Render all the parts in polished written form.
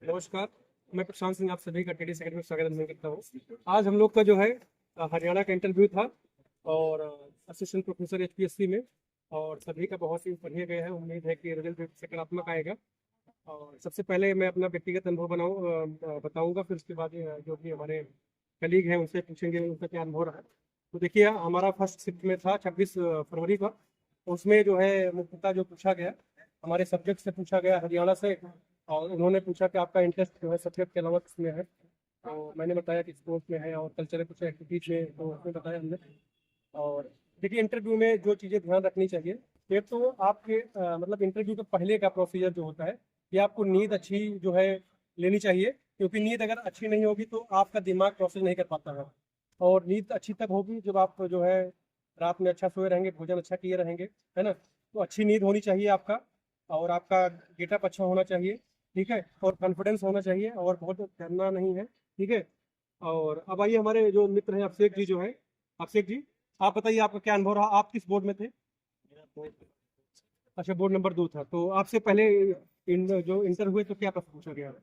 नमस्कार। मैं प्रशांत सिंह आप सभी का टीडी अकेडमी में स्वागत करता हूँ। आज हम लोग का जो है हरियाणा का इंटरव्यू था और असिस्टेंट प्रोफेसर एचपीएससी में, और सभी का बहुत ही बढ़िया गया है। उम्मीद है कि रिजल्ट भी सकारात्मक आएगा। और सबसे पहले मैं अपना व्यक्तिगत अनुभव बताऊंगा, फिर उसके बाद जो भी हमारे कलीग हैं उनसे पूछेंगे उनका क्या अनुभव रहा। तो देखिए, हमारा फर्स्ट शिफ्ट में था 26 फरवरी का। उसमें जो है मुख्यतः जो पूछा गया, हमारे सब्जेक्ट से पूछा गया हरियाणा से, और उन्होंने पूछा कि आपका इंटरेस्ट जो है सब्जेक्ट के अलावा किसमें है। तो मैंने बताया कि स्पोर्ट्स में है और कल्चरल कुछ एक्टिविटीज में, तो उसमें बताया हमने। और देखिए, इंटरव्यू में जो चीज़ें ध्यान रखनी चाहिए, एक तो आपके मतलब इंटरव्यू के पहले का प्रोसीजर जो होता है कि आपको नींद अच्छी जो है लेनी चाहिए, क्योंकि नींद अगर अच्छी नहीं होगी तो आपका दिमाग प्रोसेस नहीं कर पाता है। और नींद अच्छी तक होगी जब आप जो है रात में अच्छा सोए रहेंगे, भोजन अच्छा किए रहेंगे, है ना। तो अच्छी नींद होनी चाहिए आपका, और आपका गेटअप अच्छा होना चाहिए, ठीक है, और कॉन्फिडेंस होना चाहिए, और बहुत डरना नहीं है, ठीक है। और अब आइए हमारे जो मित्र हैं अभिषेक जी जो है। अभिषेक जी, आप बताइए आपका क्या अनुभव रहा, आप किस बोर्ड में थे? अच्छा, बोर्ड नंबर 2 था। तो आपसे पहले जो इंटर हुए तो क्या प्रश्न पूछा गया?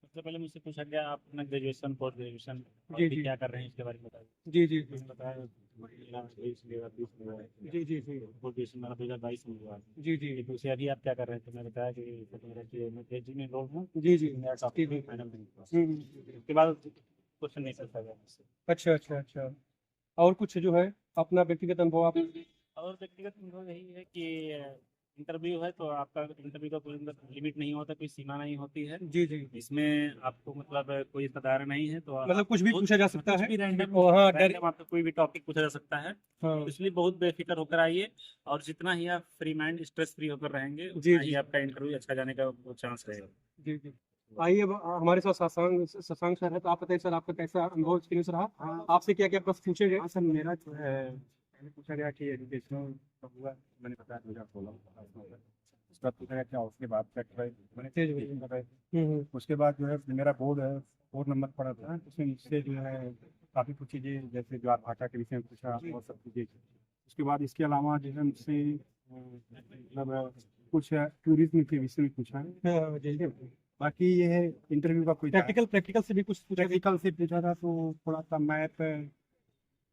सबसे पहले मुझसे पूछा गया आप अपना ग्रेजुएशन पोस्ट ग्रेजुएशन जी अभी जी क्या कर रहे हैं इसके बारे में बताइए। जी जी जी मैंने बताया मेरा 23 में हुआ, 20 में हुआ है, जी जी जी पोस्ट ग्रेजुएशन मेरा 2022 में हुआ। जी जी ये पूछे अभी आप क्या कर रहे हैं, तो मैं बताया कि फोटोग्राफी में पीएचडी में इन्वॉल्व हूँ, जी जी मेरा टॉपिक भी फाइनल नहीं हुआ। हम्म। उसके बाद क्वेश्चन नहीं पूछा गया मुझसे। अच्छा अच्छा अच्छा। और कुछ जो है अपना व्यक्तिगत अनुभव आप? और व्यक्तिगत अनुभव यही है कि इंटरव्यू है तो आपका इंटरव्यू का कोई लिमिट नहीं होता, कोई सीमा नहीं होती है जी जी। इसमें। आपको मतलब कोई दायरा नहीं है, तो मतलब आप कुछ भी पूछा जा सकता कुछ है? भी रैंडम ओ हाँ, डर। रैंडम आपका कोई भी टॉपिक पूछा जा सकता है। हाँ। इसलिए बहुत बेफिक्र होकर आइए, और जितना ही आप फ्री माइंड स्ट्रेस फ्री होकर रहेंगे जी उतना ही जी आपका इंटरव्यू अच्छा जाने का चांस रहेगा। जी जी। आइए, अब हमारे साथ शशांक सर है, तो आप बताइए सर, आपका कैसा अनुभव एक्सपीरियंस रहा? आपसे क्या क्या प्रश्न पूछे गए? हाँ सर, मेरा जो है मैंने पूछा गया कि एजुकेशन कब हुआ। मैंने बताया 2016 उसके बाद पूछा गया क्या उसके बाद क्या कराए, मैंने जी जी। education कराई। हम्म। उसके बाद जो है मेरा बोर्ड है, बोर्ड नंबर पड़ा था, उसमें मुझसे जो है काफ़ी कुछ चीज़ें जैसे ज्वार भाटा के विषय में पूछा और सब चीज़ें। उसके बाद इसके अलावा जो है मुझसे मतलब कुछ टूरिज्म के विषय में पूछा है। हाँ, जी। बाकी ये है इंटरव्यू का कोई प्रैक्टिकल से भी कुछ पूछा गया? प्रैक्टिकल से पूछा था, तो थोड़ा सा मैथ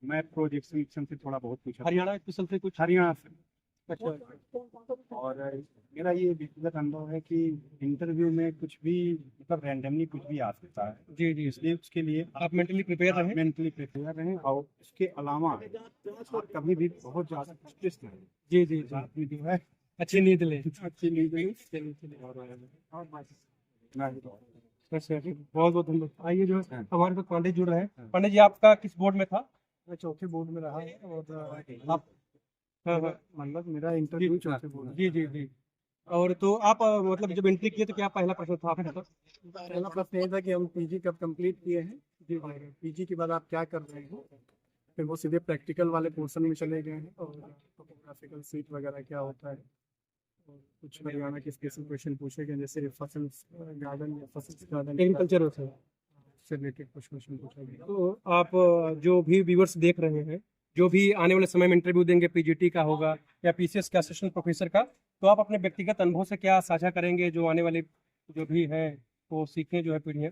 मैथ प्रोजेक्शन से थोड़ा बहुत पूछा था। हरियाणा स्पेशल से कुछ? हरियाणा से। अच्छा। और मेरा ये व्यक्तिगत अनुभव है कि इंटरव्यू में कुछ भी मतलब रैंडमली कुछ भी आ सकता है, जी जी। इसलिए उसके लिए आप मेंटली प्रिपेयर रहे? मेंटली प्रिपेयर रहें। और उसके अलावा आप कभी भी बहुत ज़्यादा स्ट्रेस नहीं, जी जी जी। रात में जो है अच्छी नींद ले। अच्छी नींद लें। और अच्छा, बहुत बहुत धन्यवाद। आइए जो है हाँ। हमारे साथ पांडे जुड़ रहे हैं। हाँ। पांडे जी, आपका किस बोर्ड में था? मैं चौथे बोर्ड में रहा है, और आप? हाँ हाँ। मतलब मेरा इंटरव्यू चौथे बोर्ड में। जी जी जी। और तो आप मतलब जब एंट्री किए तो क्या पहला प्रश्न था आपका? पहला प्रश्न ये था कि हम पीजी कब कंप्लीट किए हैं, जी और पीजी के बाद आप क्या कर रहे हैं। फिर वो सीधे प्रैक्टिकल वाले पोर्शन में चले गए हैं, और टोपोग्राफिकल सीट वगैरह क्या होता है, और कुछ हरियाणा के स्पेशल क्वेश्चन पूछे गए, जैसे फसल गार्डन या फसल गार्डन एग्रीकल्चर से। से रिलेटेड कुछ क्वेश्चन पूछा गया। तो आप जो भी व्यूअर्स देख रहे हैं, जो भी आने वाले समय में इंटरव्यू देंगे, पीजीटी का होगा या पीसीएस का असिस्टेंट प्रोफेसर का, तो आप अपने व्यक्तिगत अनुभव से क्या साझा करेंगे जो आने वाले जो भी है वो सीखें जो है पीढ़ियाँ?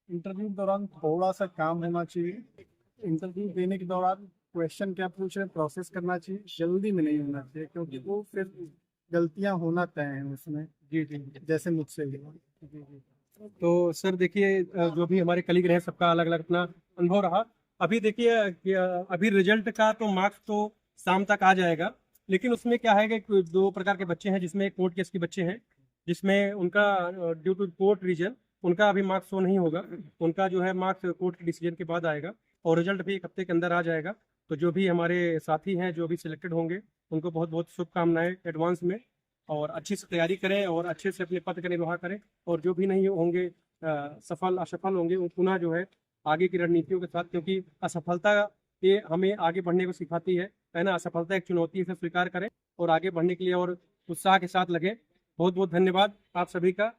इंटरव्यू के दौरान थोड़ा सा काम होना चाहिए। इंटरव्यू देने के दौरान क्वेश्चन क्या पूछ रहे हैं प्रोसेस करना चाहिए, जल्दी में नहीं होना चाहिए, क्योंकि वो फिर गलतियां होना तय हैं उसमें, जी जी जैसे मुझसे भी। जी जी। तो सर देखिए, जो भी हमारे कलीग रहे सबका अलग अलग अपना अनुभव रहा। अभी देखिए कि, अभी रिजल्ट का तो मार्क्स तो शाम तक आ जाएगा, लेकिन उसमें क्या है कि दो प्रकार के बच्चे हैं, जिसमें कोर्ट केस के बच्चे हैं, जिसमें उनका ड्यू टू कोर्ट रीजन उनका अभी मार्क्स शो नहीं होगा। उनका जो है मार्क्स कोर्ट के डिसीजन के बाद आएगा, और रिजल्ट भी 1 हफ्ते के अंदर आ जाएगा। तो जो भी हमारे साथी हैं जो भी सिलेक्टेड होंगे, उनको बहुत बहुत शुभकामनाएं एडवांस में, और अच्छी से तैयारी करें और अच्छे से अपने पद का निर्वाह करें। और जो भी नहीं होंगे सफल असफल होंगे, वो पुनः जो है आगे की रणनीतियों के साथ, क्योंकि असफलता ये हमें आगे बढ़ने को सिखाती है ना। असफलता एक चुनौती है, इसे स्वीकार करें और आगे बढ़ने के लिए और उत्साह के साथ लगे। बहुत बहुत धन्यवाद आप सभी का।